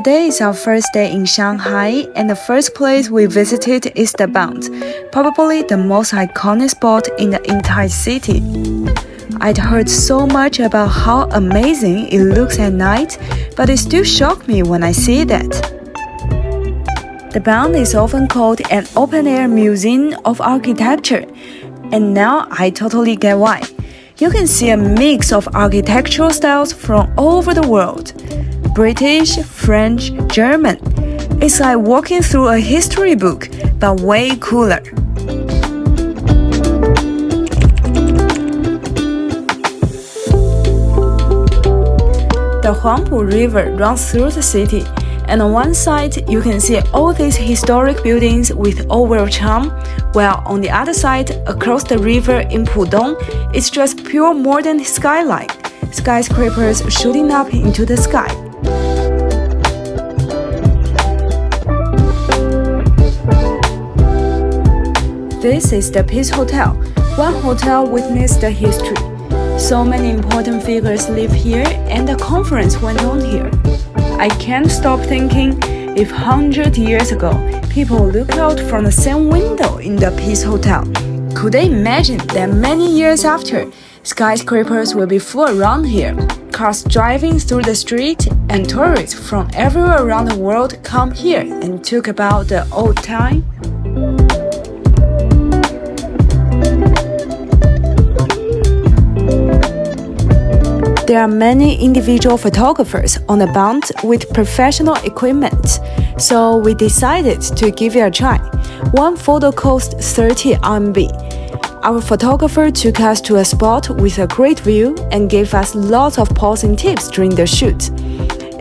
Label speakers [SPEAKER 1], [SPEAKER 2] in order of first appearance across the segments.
[SPEAKER 1] Today is our first day in Shanghai, and the first place we visited is the Bund, probably the most iconic spot in the entire city. I'd heard so much about how amazing it looks at night, but it still shocked me when I see that. The Bund is often called an open-air museum of architecture, and now I totally get why. You can see a mix of architectural styles from all over the world. British, French, German. It's like walking through a history book, but way cooler. The Huangpu River runs through the city, and on one side you can see all these historic buildings with old-world charm, while on the other side, across the river in Pudong, it's just pure modern skyline, skyscrapers shooting up into the sky. This is the Peace Hotel. One hotel witnessed the history. So many important figures live here, and the conference went on here. I can't stop thinking, if 100 years ago, people looked out from the same window in the Peace Hotel, could they imagine that many years after, skyscrapers will be full around here, cars driving through the street, and tourists from everywhere around the world come here and talk about the old time? There are many individual photographers on the Bund with professional equipment, so we decided to give it a try. One photo cost 30 RMB. Our photographer took us to a spot with a great view and gave us lots of posing tips during the shoot.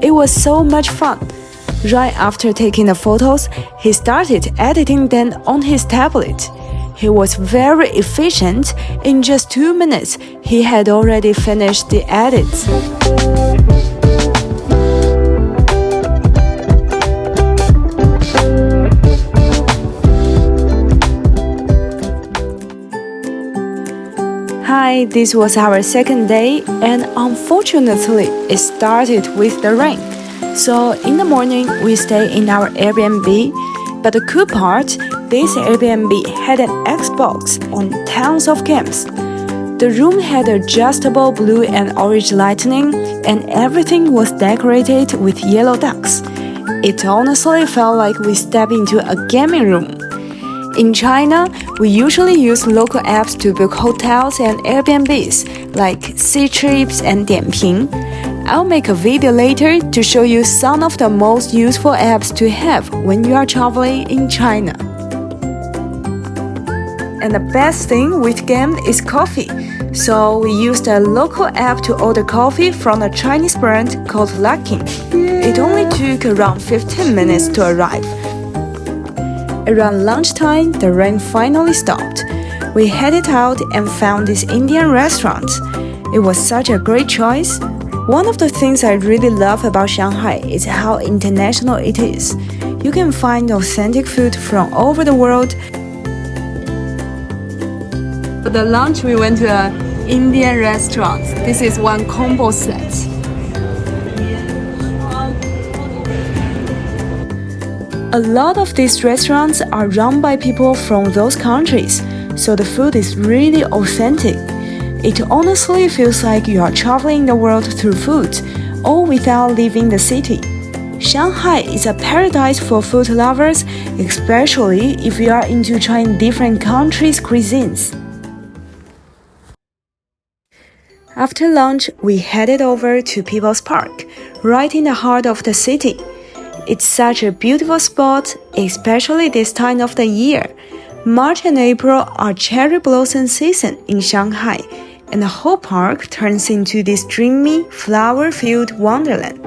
[SPEAKER 1] It was so much fun. Right after taking the photos, he started editing them on his tablet. He was very efficient. In just 2 minutes, he had already finished the edits. Hi, this was our second day, and unfortunately, it started with the rain. So in the morning, we stayed in our Airbnb. But the cool part, this Airbnb had an Xbox on tons of games. The room had adjustable blue and orange lighting, and everything was decorated with yellow ducks. It honestly felt like we stepped into a gaming room. In China, we usually use local apps to book hotels and Airbnbs, like Ctrips and Dianping. I'll make a video later to show you some of the most useful apps to have when you are traveling in China. And the best thing with game is coffee. So we used a local app to order coffee from a Chinese brand called Luckin. It only took around 15 minutes to arrive. Around lunchtime, the rain finally stopped. We headed out and found this Indian restaurant. It was such a great choice. One of the things I really love about Shanghai is how international it is. You can find authentic food from all over the world. For the lunch, we went to an Indian restaurant. This is one combo set. A lot of these restaurants are run by people from those countries, so the food is really authentic. It honestly feels like you are traveling the world through food, all without leaving the city. Shanghai is a paradise for food lovers, especially if you are into trying different countries' cuisines. After lunch, we headed over to People's Park, right in the heart of the city. It's such a beautiful spot, especially this time of the year. March and April are cherry blossom season in Shanghai, and the whole park turns into this dreamy, flower-filled wonderland.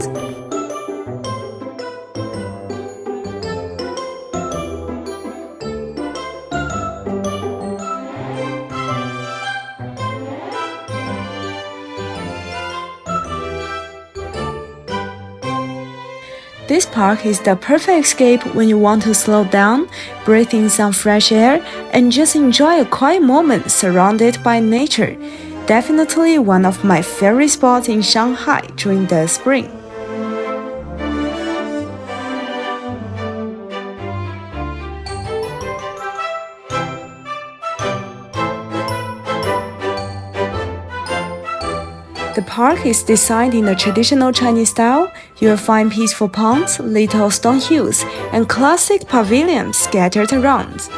[SPEAKER 1] This park is the perfect escape when you want to slow down, breathe in some fresh air, and just enjoy a quiet moment surrounded by nature. Definitely one of my favorite spots in Shanghai during the spring. The park is designed in the traditional Chinese style. You'll find peaceful ponds, little stone hills, and classic pavilions scattered around.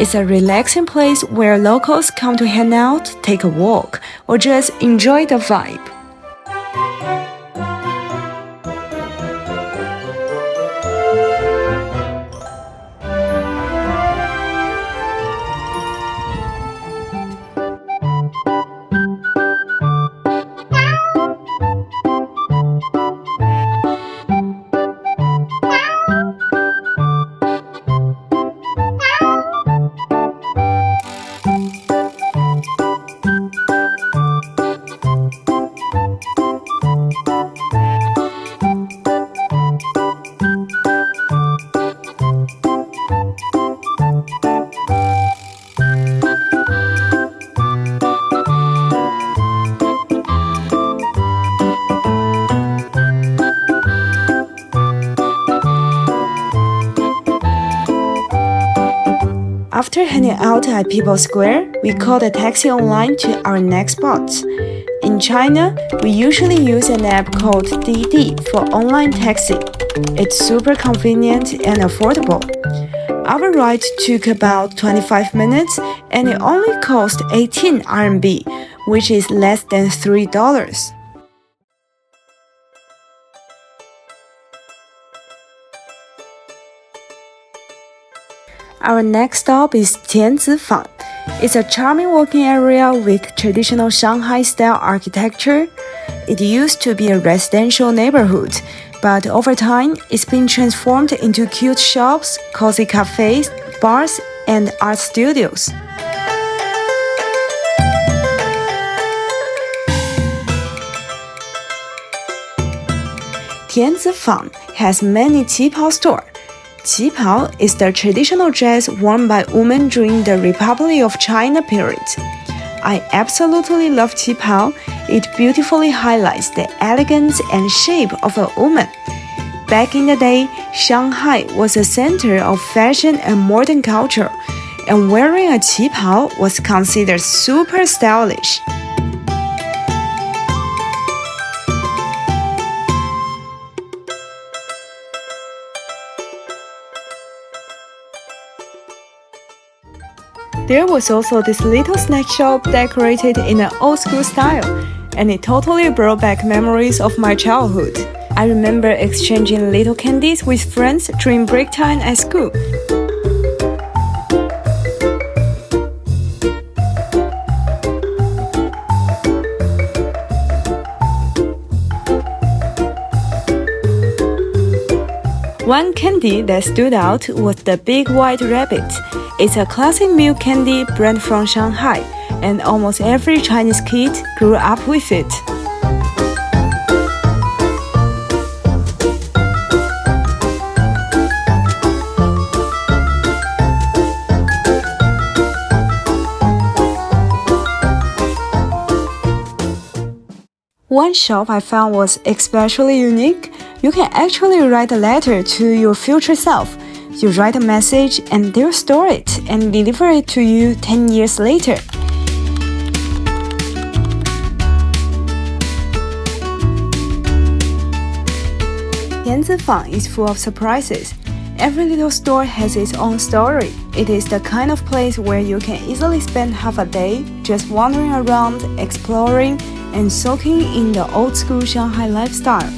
[SPEAKER 1] It's a relaxing place where locals come to hang out, take a walk, or just enjoy the vibe. After hanging out at People's Square, we called a taxi online to our next spot. In China, we usually use an app called Didi for online taxi. It's super convenient and affordable. Our ride took about 25 minutes and it only cost 18 RMB, which is less than $3. Our next stop is Tianzi Fang. It's a charming walking area with traditional Shanghai-style architecture. It used to be a residential neighborhood, but over time, it's been transformed into cute shops, cozy cafes, bars, and art studios. Tianzi Fang has many qipao stores. Qipao is the traditional dress worn by women during the Republic of China period. I absolutely love qipao. It beautifully highlights the elegance and shape of a woman. Back in the day, Shanghai was a center of fashion and modern culture, and wearing a qipao was considered super stylish. There was also this little snack shop decorated in an old-school style, and it totally brought back memories of my childhood. I remember exchanging little candies with friends during break time at school. One candy that stood out was the Big White Rabbit. It's a classic milk candy brand from Shanghai, and almost every Chinese kid grew up with it. One shop I found was especially unique. You can actually write a letter to your future self. You write a message and they'll store it and deliver it to you 10 years later. Tianzi Fang is full of surprises. Every little store has its own story. It is the kind of place where you can easily spend half a day just wandering around, exploring, and soaking in the old-school Shanghai lifestyle.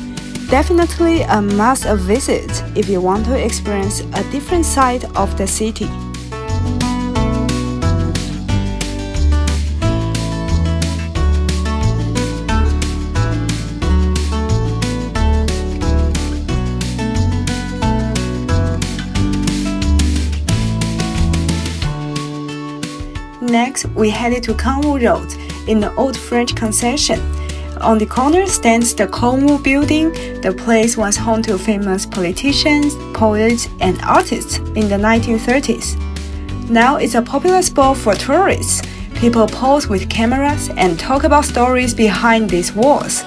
[SPEAKER 1] Definitely a must-visit if you want to experience a different side of the city. Next, we headed to Guangzhou Road in the old French concession. On the corner stands the Guangzhou building. The place was home to famous politicians, poets, and artists in the 1930s. Now it's a popular spot for tourists. People pose with cameras and talk about stories behind these walls.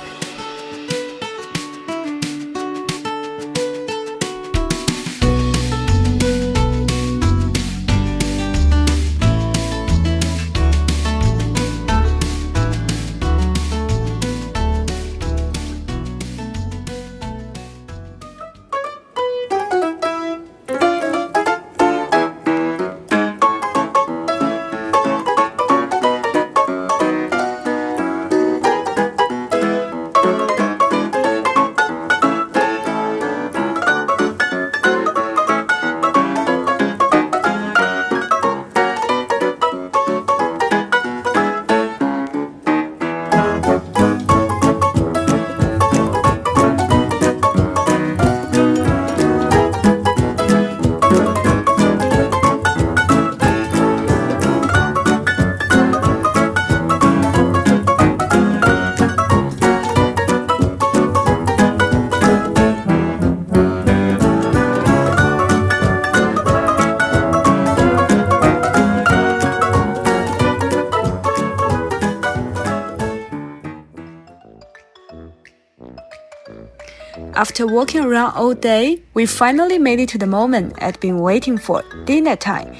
[SPEAKER 1] After walking around all day, we finally made it to the moment I'd been waiting for, dinner time.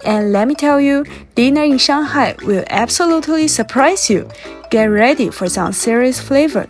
[SPEAKER 1] And let me tell you, dinner in Shanghai will absolutely surprise you. Get ready for some serious flavor.